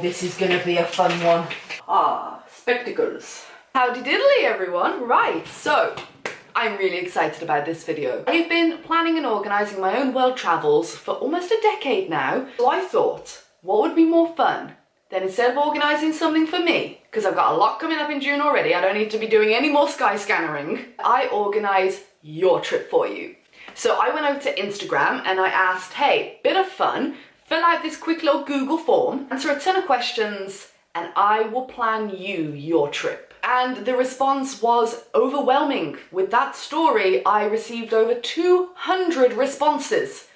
this is gonna be a fun one. Ah, spectacles. Howdy diddly everyone. Right, so I'm really excited about this video. I've been planning and organising my own world travels for almost a decade now. So I thought, what would be more fun than instead of organising something for me, because I've got a lot coming up in June already, I don't need to be doing any more sky scannering, I organise your trip for you. So I went over to Instagram and I asked, hey, bit of fun, fill out this quick little Google form, answer a ton of questions, and I will plan you your trip. And the response was overwhelming. With that story, I received over 200 responses.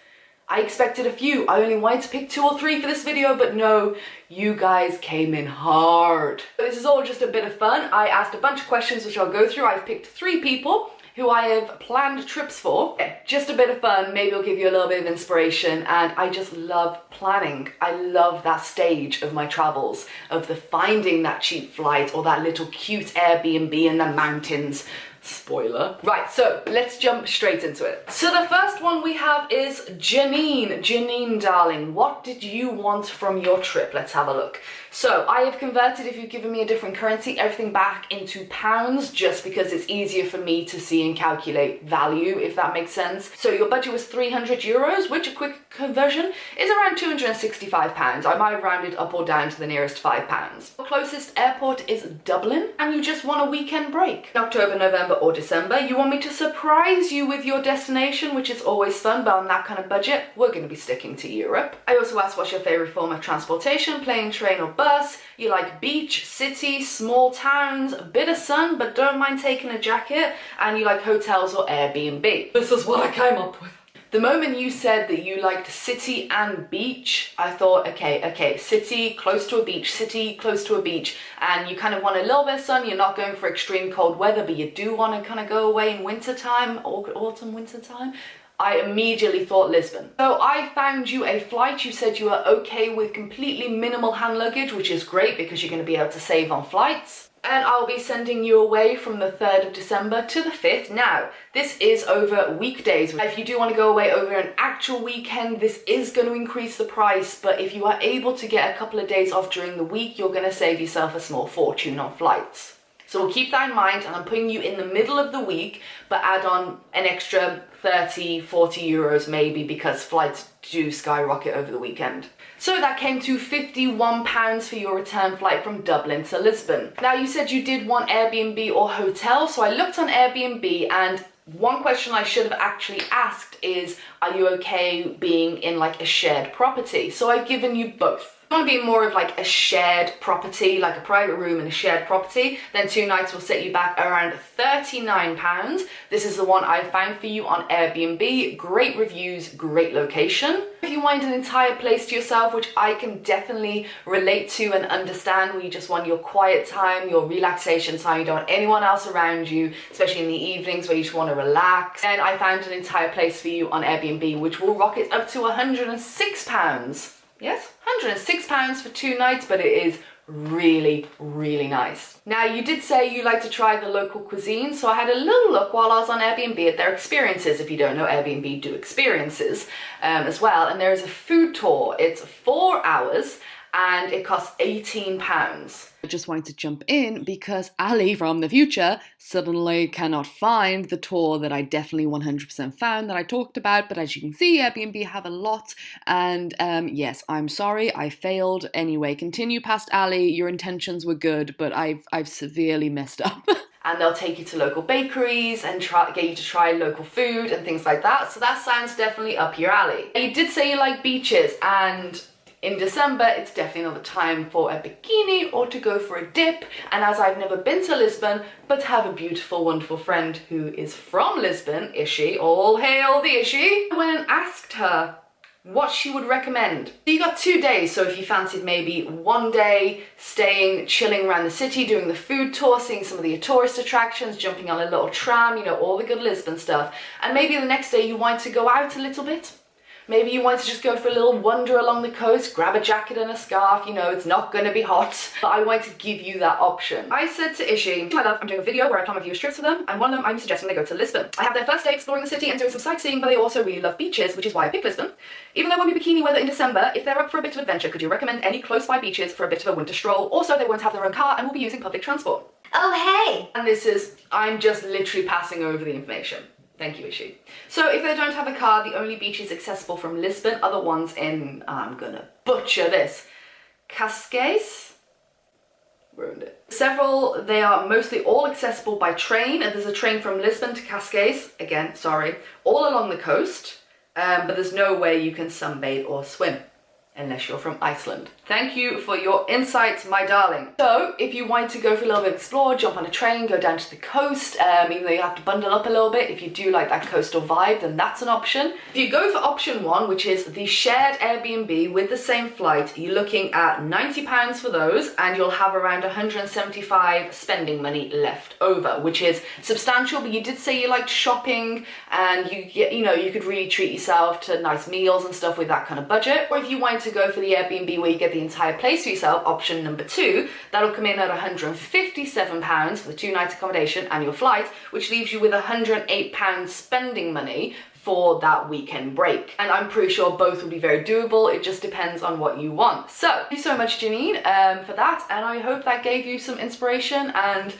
I expected a few. I only wanted to pick 2 or 3 for this video, but no, you guys came in hard. This is all just a bit of fun. I asked a bunch of questions which I'll go through. I've picked 3 people who I have planned trips for. Just a bit of fun, maybe it'll give you a little bit of inspiration, and I just love planning. I love that stage of my travels, of the finding that cheap flight or that little cute Airbnb in the mountains. Spoiler. Right, so let's jump straight into it. So the first one we have is Janine. Janine, darling, what did you want from your trip? Let's have a look. So I have converted, if you've given me a different currency, everything back into pounds, just because it's easier for me to see and calculate value, if that makes sense. So your budget was 300 euros, which a quick conversion is around 265 pounds. I might have rounded up or down to the nearest 5 pounds. The closest airport is Dublin, and you just want a weekend break. In October, November, or December, you want me to surprise you with your destination, which is always fun, but on that kind of budget, we're going to be sticking to Europe. I also asked what's your favorite form of transportation, plane, train, or bus. You like beach, city, small towns, a bit of sun, but don't mind taking a jacket, and you like hotels or Airbnb. This is what I came up with. The moment you said that you liked city and beach, I thought, okay, city, close to a beach, city, close to a beach, and you kind of want a little bit of sun, you're not going for extreme cold weather, but you do want to kind of go away in winter time, autumn, winter time. I immediately thought Lisbon. So I found you a flight. You said you were okay with completely minimal hand luggage, which is great because you're going to be able to save on flights. And I'll be sending you away from the 3rd of December to the 5th. Now, this is over weekdays. If you do want to go away over an actual weekend, this is going to increase the price, but if you are able to get a couple of days off during the week, you're going to save yourself a small fortune on flights. So we'll keep that in mind, and I'm putting you in the middle of the week, but add on an extra 30, 40 euros maybe, because flights do skyrocket over the weekend. So that came to £51 for your return flight from Dublin to Lisbon. Now you said you did want Airbnb or hotel, so I looked on Airbnb, and one question I should have actually asked is, are you okay being in like a shared property? So I've given you both. If you want to be more of like a shared property, like a private room in a shared property, then 2 nights will set you back around £39. This is the one I found for you on Airbnb. Great reviews, great location. If you want an entire place to yourself, which I can definitely relate to and understand, where you just want your quiet time, your relaxation time, you don't want anyone else around you, especially in the evenings where you just want to relax, then I found an entire place for you on Airbnb, which will rocket up to £106. Yes, £106 for 2 nights, but it is really, really nice. Now, you did say you like to try the local cuisine, so I had a little look while I was on Airbnb at their experiences. If you don't know, Airbnb do experiences as well, and there is a food tour. It's 4 hours, and it costs £18. I just wanted to jump in because Ali from the future suddenly cannot find the tour that I definitely 100% found that I talked about, but as you can see, Airbnb have a lot, and yes, I'm sorry, I failed. Anyway, continue past Ali, your intentions were good, but I've severely messed up. And they'll take you to local bakeries and get you to try local food and things like that, so that sounds definitely up your alley. You did say you like beaches, and in December, it's definitely not the time for a bikini or to go for a dip. And as I've never been to Lisbon, but have a beautiful, wonderful friend who is from Lisbon, Ishi, all hail the Ishi, I went and asked her what she would recommend. You got 2 days, so if you fancied maybe 1 day staying, chilling around the city, doing the food tour, seeing some of the tourist attractions, jumping on a little tram, you know, all the good Lisbon stuff, and maybe the next day you wanted to go out a little bit, Maybe you want to just go for a little wander along the coast, grab a jacket and a scarf, you know, it's not going to be hot. But I want to give you that option. I said to Ishi, my love, I'm doing a video where I plan a few trips for them, and one of them I'm suggesting they go to Lisbon. I have their first day exploring the city and doing some sightseeing, but they also really love beaches, which is why I picked Lisbon. Even though it won't be bikini weather in December, if they're up for a bit of adventure, could you recommend any close by beaches for a bit of a winter stroll? Also, they won't have their own car and will be using public transport. Oh, hey! And this is, I'm just literally passing over the information. Thank you, Ishi. So if they don't have a car, the only beaches accessible from Lisbon are the ones in, I'm gonna butcher this, Cascais? Ruined it. Several, they are mostly all accessible by train, and there's a train from Lisbon to Cascais, again, sorry, all along the coast, but there's no way you can sunbathe or swim. Unless you're from Iceland. Thank you for your insights, my darling. So, if you want to go for a little bit of explore, jump on a train, go down to the coast, even though you have to bundle up a little bit, if you do like that coastal vibe, then that's an option. If you go for option one, which is the shared Airbnb with the same flight, you're looking at £90 for those, and you'll have around 175 spending money left over, which is substantial, but you did say you liked shopping, and you know, you could really treat yourself to nice meals and stuff with that kind of budget. Or if you want to go for the Airbnb where you get the entire place for yourself, option number two, that'll come in at £157 for the 2 nights accommodation and your flight, which leaves you with £108 spending money for that weekend break. And I'm pretty sure both will be very doable, it just depends on what you want. So, thank you so much, Janine, for that, and I hope that gave you some inspiration. And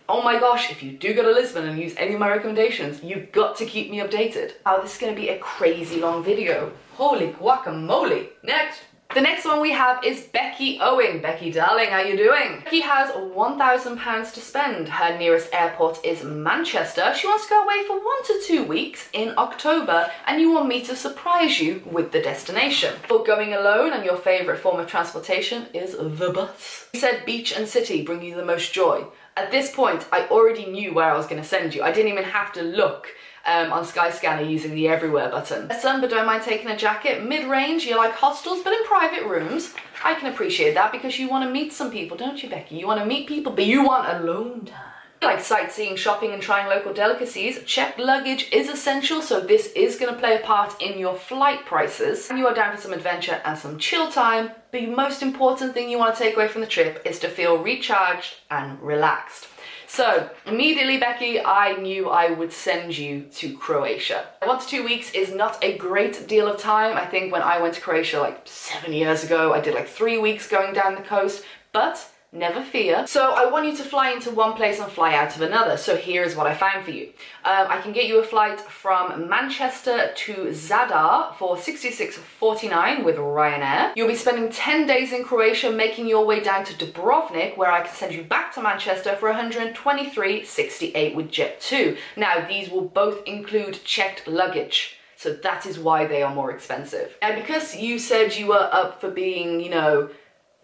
oh my gosh, if you do go to Lisbon and use any of my recommendations, you've got to keep me updated. Oh, this is going to be a crazy long video. Holy guacamole. Next. The next one we have is Becky Owen. Becky, darling, how you doing? Becky has £1,000 to spend. Her nearest airport is Manchester. She wants to go away for 1 to 2 weeks in October, and you want me to surprise you with the destination. For going alone, and your favourite form of transportation is the bus. You said beach and city bring you the most joy. At this point, I already knew where I was going to send you. I didn't even have to look on Skyscanner using the everywhere button. Son, but don't mind taking a jacket. Mid-range, you like hostels, but in private rooms. I can appreciate that because you want to meet some people, don't you, Becky? You want to meet people, but you want alone time. Like sightseeing, shopping, and trying local delicacies. Checked luggage is essential, so this is going to play a part in your flight prices. And you are down for some adventure and some chill time, but the most important thing you want to take away from the trip is to feel recharged and relaxed. So immediately, Becky, I knew I would send you to Croatia. 1 to 2 weeks is not a great deal of time. I think when I went to Croatia like 7 years ago, I did like 3 weeks going down the coast, but never fear. So I want you to fly into one place and fly out of another. So here's what I found for you. I can get you a flight from Manchester to Zadar for $66.49 with Ryanair. You'll be spending 10 days in Croatia, making your way down to Dubrovnik, where I can send you back to Manchester for $123.68 with Jet2. Now, these will both include checked luggage. So that is why they are more expensive. And because you said you were up for being, you know,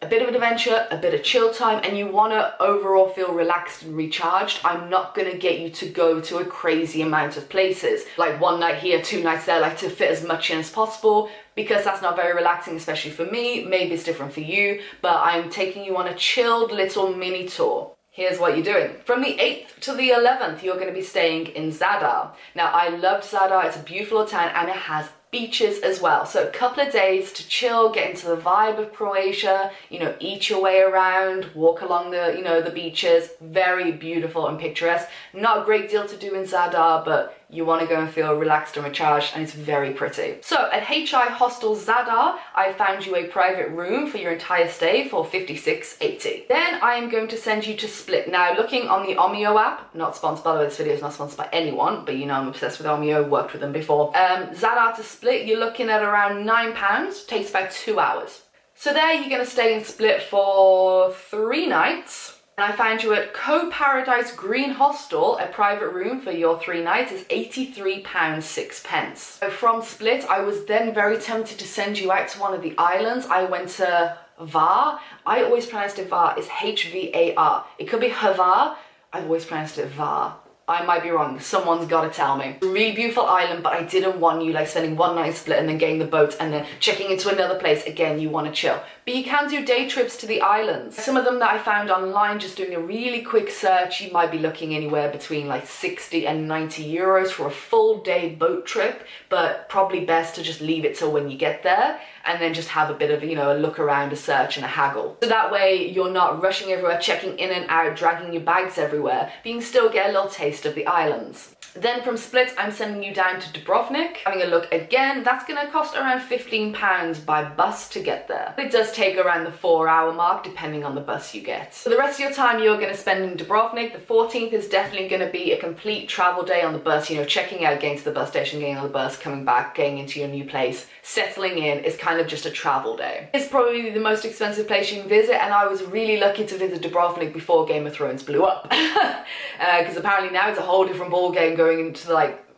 a bit of an adventure, a bit of chill time, and you want to overall feel relaxed and recharged, I'm not going to get you to go to a crazy amount of places. Like 1 night here, 2 nights there, like to fit as much in as possible, because that's not very relaxing, especially for me. Maybe it's different for you, but I'm taking you on a chilled little mini tour. Here's what you're doing. From the 8th to the 11th, you're going to be staying in Zadar. Now, I loved Zadar. It's a beautiful town, and it has beaches as well. So a couple of days to chill, get into the vibe of Croatia, you know, eat your way around, walk along the, you know, the beaches. Very beautiful and picturesque. Not a great deal to do in Zadar, but you want to go and feel relaxed and recharged, and it's very pretty. So at HI Hostel Zadar, I found you a private room for your entire stay for $56.80. Then I am going to send you to Split. Now, looking on the Omio app, not sponsored, by the way, this video is not sponsored by anyone, but you know I'm obsessed with Omio, worked with them before. Zadar to Split, you're looking at around £9, takes about 2 hours. So there you're going to stay in Split for 3 nights. And I found you at Co-Paradise Green Hostel, a private room for your 3 nights is £83.06. So from Split, I was then very tempted to send you out to one of the islands. I went to Var. I always pronounced it Var. It's H-V-A-R. It could be Hvar. I've always pronounced it Var. I might be wrong, someone's gotta tell me. Really beautiful island, but I didn't want you like spending one night split and then getting the boat and then checking into another place. Again, you want to chill. But you can do day trips to the islands. Some of them that I found online, just doing a really quick search, you might be looking anywhere between like 60 and 90 euros for a full day boat trip, but probably best to just leave it till when you get there and then just have a bit of, you know, a look around, a search and a haggle. So that way you're not rushing everywhere, checking in and out, dragging your bags everywhere, but you can still get a little taste of the islands. Then from Split, I'm sending you down to Dubrovnik. Having a look again, that's gonna cost around £15 by bus to get there. It does take around the 4-hour mark, depending on the bus you get. For the rest of your time, you're gonna spend in Dubrovnik. The 14th is definitely gonna be a complete travel day on the bus, you know, checking out, getting to the bus station, getting on the bus, coming back, getting into your new place, settling in is kind of just a travel day. It's probably the most expensive place you can visit, and I was really lucky to visit Dubrovnik before Game of Thrones blew up. Because apparently now it's a whole different ball game going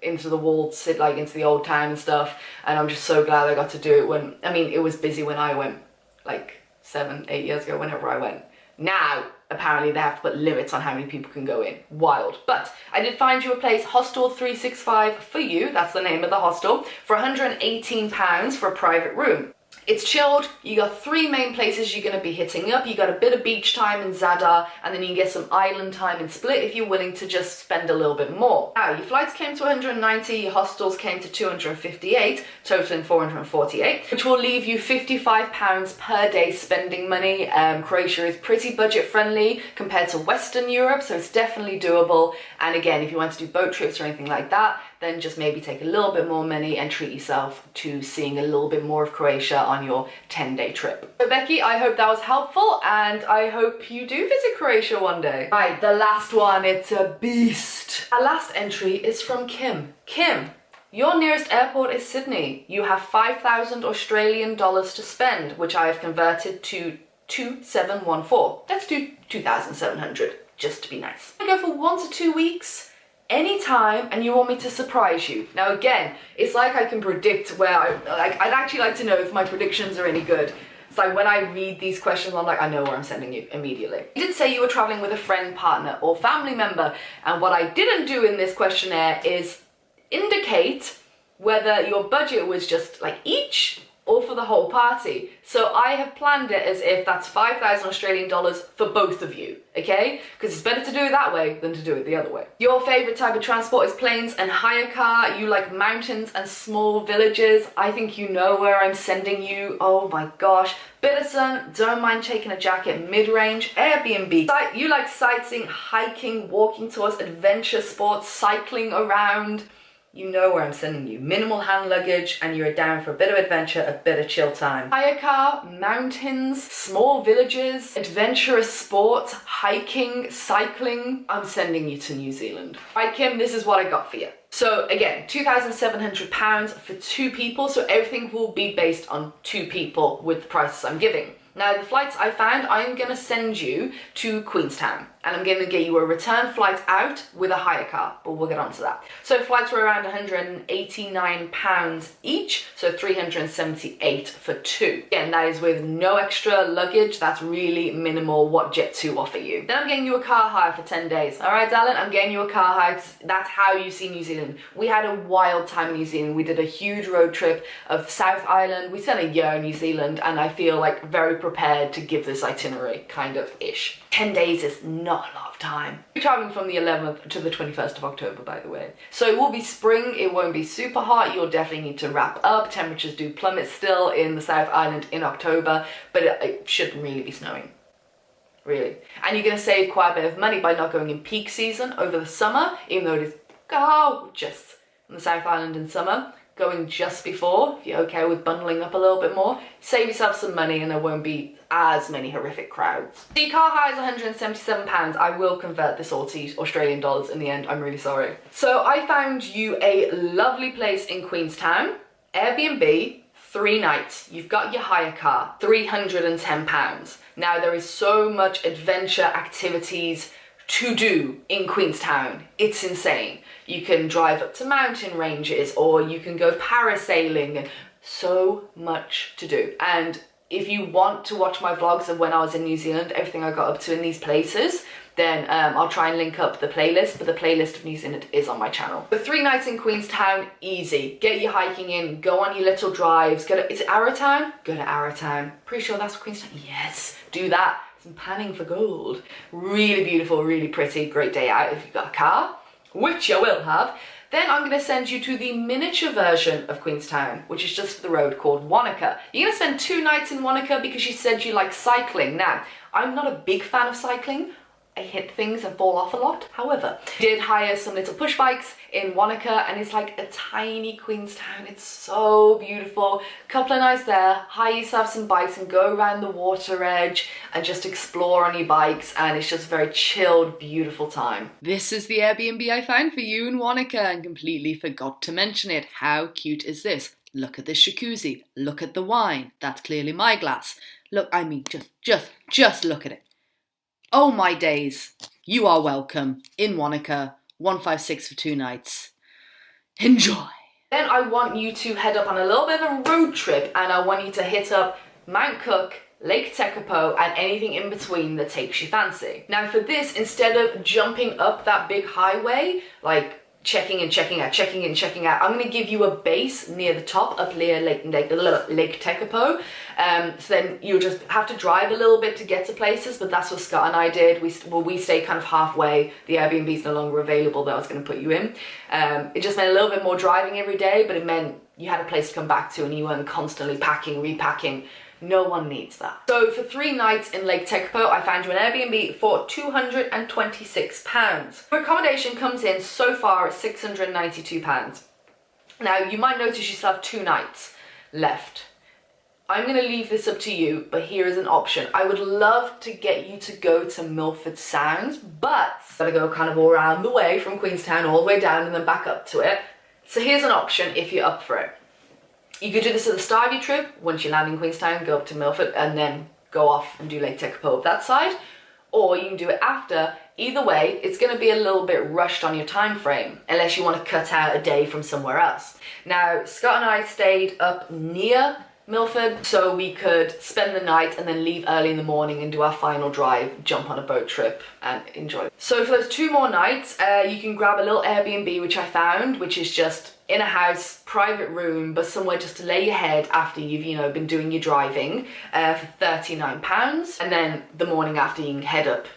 into the walled city, like into the old town and stuff, and I'm just so glad I got to do it when, I mean, it was busy when I went, like 7-8 years ago, whenever I went. Now, apparently they have to put limits on how many people can go in. Wild. But I did find you a place, Hostel 365 for you, that's the name of the hostel, for £118 for a private room. It's chilled, you got 3 main places you're going to be hitting up. You got a bit of beach time in Zadar, and then you can get some island time in Split if you're willing to just spend a little bit more. Now, your flights came to 190, your hostels came to 258, totaling 448, which will leave you £55 per day spending money. Croatia is pretty budget friendly compared to Western Europe, so it's definitely doable. And again, if you want to do boat trips or anything like that, then just maybe take a little bit more money and treat yourself to seeing a little bit more of Croatia on your 10-day trip. So Becky, I hope that was helpful, and I hope you do visit Croatia one day. Right, the last one, it's a beast. Our last entry is from Kim. Kim, your nearest airport is Sydney. You have 5,000 Australian dollars to spend, which I have converted to 2,714. Let's do 2,700, just to be nice. I go for 1 to 2 weeks. Anytime, and you want me to surprise you. Now again, it's like I can predict where I'd actually like to know if my predictions are any good. It's like when I read these questions, I'm like, I know where I'm sending you immediately. You did say you were traveling with a friend, partner, or family member, and what I didn't do in this questionnaire is indicate whether your budget was just like each or for the whole party. So I have planned it as if that's 5,000 Australian dollars for both of you, okay? Because it's better to do it that way than to do it the other way. Your favourite type of transport is planes and hire car. You like mountains and small villages. I think you know where I'm sending you. Oh my gosh. Bit of sun, don't mind taking a jacket, mid-range, Airbnb. You like sightseeing, hiking, walking tours, adventure sports, cycling around. You know where I'm sending you. Minimal hand luggage, and you're down for a bit of adventure, a bit of chill time. Hire car, mountains, small villages, adventurous sports, hiking, cycling. I'm sending you to New Zealand. Right, Kim, this is what I got for you. So again, £2,700 for 2 people, so everything will be based on 2 people with the prices I'm giving. Now, the flights I found, I'm going to send you to Queenstown, and I'm going to get you a return flight out with a hire car, but we'll get on to that. So flights were around £189 each, so 378 for 2. Again, that is with no extra luggage. That's really minimal what Jet2 offer you. Then I'm getting you a car hire for 10 days. All right, darling, I'm getting you a car hire. That's how you see New Zealand. We had a wild time in New Zealand. We did a huge road trip of South Island. We spent a year in New Zealand, and I feel like very prepared to give this itinerary, kind of ish. 10 days is not a lot of time. We're traveling from the 11th to the 21st of October, by the way. So it will be spring, it won't be super hot, you'll definitely need to wrap up. Temperatures do plummet still in the South Island in October, but it shouldn't really be snowing. Really. And you're gonna save quite a bit of money by not going in peak season over the summer, even though it is gorgeous in the South Island in summer. Going just before, if you're okay with bundling up a little bit more, save yourself some money and there won't be as many horrific crowds. The car hire is £177. I will convert this all to Australian dollars in the end, I'm really sorry. So I found you a lovely place in Queenstown, Airbnb, 3 nights. You've got your hire car, £310. Now there is so much adventure activities to do in Queenstown. It's insane. You can drive up to mountain ranges, or you can go parasailing, and so much to do. And if you want to watch my vlogs of when I was in New Zealand, everything I got up to in these places, then I'll try and link up the playlist, but the playlist of New Zealand is on my channel. The 3 nights in Queenstown, easy. Get your hiking in, go on your little drives, is it Arrowtown? Go to Arrowtown. Pretty sure that's Queenstown. Yes, do that. Some panning for gold. Really beautiful, really pretty, great day out if you've got a car, which you will have. Then I'm going to send you to the miniature version of Queenstown, which is just the road, called Wanaka. You're going to spend 2 nights in Wanaka because you said you like cycling. Now, I'm not a big fan of cycling. I hit things and fall off a lot. However, I did hire some little push bikes in Wanaka, and it's like a tiny Queenstown. It's so beautiful. Couple of nights there, hire yourself some bikes and go around the water edge and just explore on your bikes, and it's just a very chilled, beautiful time. This is the Airbnb I found for you in Wanaka and completely forgot to mention it. How cute is this? Look at this jacuzzi. Look at the wine. That's clearly my glass. Look, I mean, just look at it. Oh my days, you are welcome in Wanaka, 156 for 2 nights. Enjoy. Then I want you to head up on a little bit of a road trip, and I want you to hit up Mount Cook, Lake Tekapo, and anything in between that takes your fancy. Now for this, instead of jumping up that big highway, like checking in, checking out, checking in, checking out, I'm going to give you a base near the top up near Lake Tekapo. So then you'll just have to drive a little bit to get to places, but that's what Scott and I did. We stayed kind of halfway. The Airbnb is no longer available that I was going to put you in. It just meant a little bit more driving every day, but it meant you had a place to come back to and you weren't constantly packing, repacking. No one needs that. So for 3 nights in Lake Tekapo, I found you an Airbnb for £226. Your accommodation comes in so far at £692. Now you might notice you still have 2 nights left. I'm going to leave this up to you, but here is an option. I would love to get you to go to Milford Sound, but gotta go kind of all around the way from Queenstown all the way down and then back up to it. So here's an option if you're up for it. You could do this at the start of your trip. Once you land in Queenstown, go up to Milford and then go off and do Lake Tekapo that side. Or you can do it after. Either way, it's going to be a little bit rushed on your time frame, unless you want to cut out a day from somewhere else. Now, Scott and I stayed up near Milford, so we could spend the night and then leave early in the morning and do our final drive, jump on a boat trip and enjoy. So for those 2 more nights, you can grab a little Airbnb, which I found, which is just in a house, private room, but somewhere just to lay your head after you've, you know, been doing your driving, for £39. And then the morning after you can head up,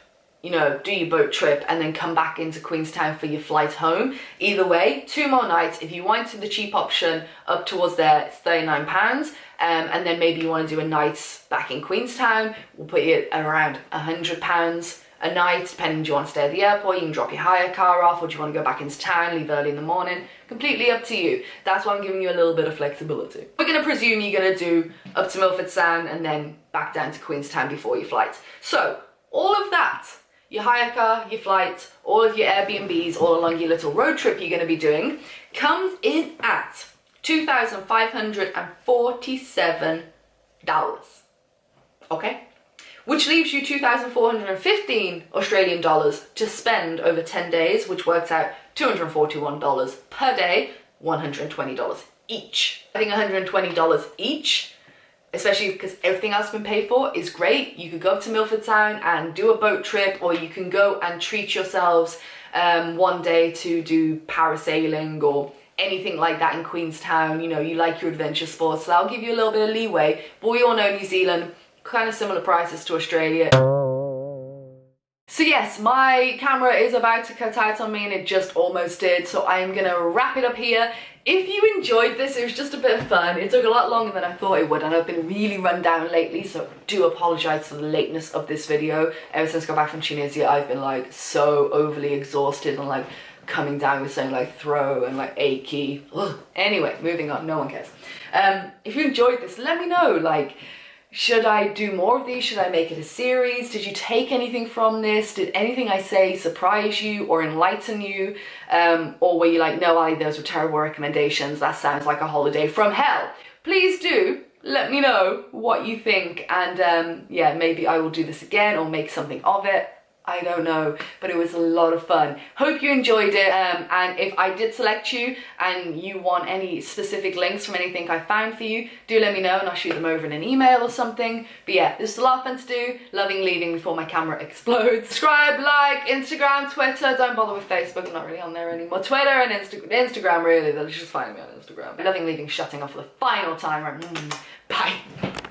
you know, do your boat trip and then come back into Queenstown for your flight home. Either way, 2 more nights. If you wanted the cheap option up towards there, it's £39. And then maybe you want to do a night back in Queenstown, we'll put you at around £100 a night, depending do you want to stay at the airport, you can drop your hire car off, or do you want to go back into town, leave early in the morning, completely up to you. That's why I'm giving you a little bit of flexibility. We're going to presume you're going to do up to Milford Sound and then back down to Queenstown before your flight. So all of that, your hire car, your flight, all of your Airbnbs, all along your little road trip you're going to be doing, comes in at $2,547. Okay? Which leaves you 2,415 Australian dollars to spend over 10 days, which works out $241 per day, $120 each. I think $120 each, especially because everything else has been paid for, is great. You could go up to Milford Sound and do a boat trip, or you can go and treat yourselves one day to do parasailing or anything like that in Queenstown. You know, you like your adventure sports, so that'll give you a little bit of leeway. But we all know New Zealand, kind of similar prices to Australia. So yes, my camera is about to cut out on me, and it just almost did, so I'm gonna wrap it up here. If you enjoyed this, it was just a bit of fun. It took a lot longer than I thought it would, and I've been really run down lately, so do apologise for the lateness of this video. Ever since I got back from Tunisia, I've been like so overly exhausted and like coming down with something like throat and like achy. Ugh. Anyway, moving on, no one cares. If you enjoyed this, let me know, like, should I do more of these? Should I make it a series? Did you take anything from this? Did anything I say surprise you or enlighten you? Or were you like, no, Ali, those were terrible recommendations. That sounds like a holiday from hell. Please do let me know what you think. And yeah, maybe I will do this again or make something of it. I don't know, but it was a lot of fun. Hope you enjoyed it, and if I did select you and you want any specific links from anything I found for you, do let me know and I'll shoot them over in an email or something. But yeah, this was a lot of fun to do. Loving leaving before my camera explodes. Subscribe, like, Instagram, Twitter. Don't bother with Facebook, I'm not really on there anymore. Twitter and Instagram really, they'll just find me on Instagram. Loving leaving, shutting off for the final time. Right, bye.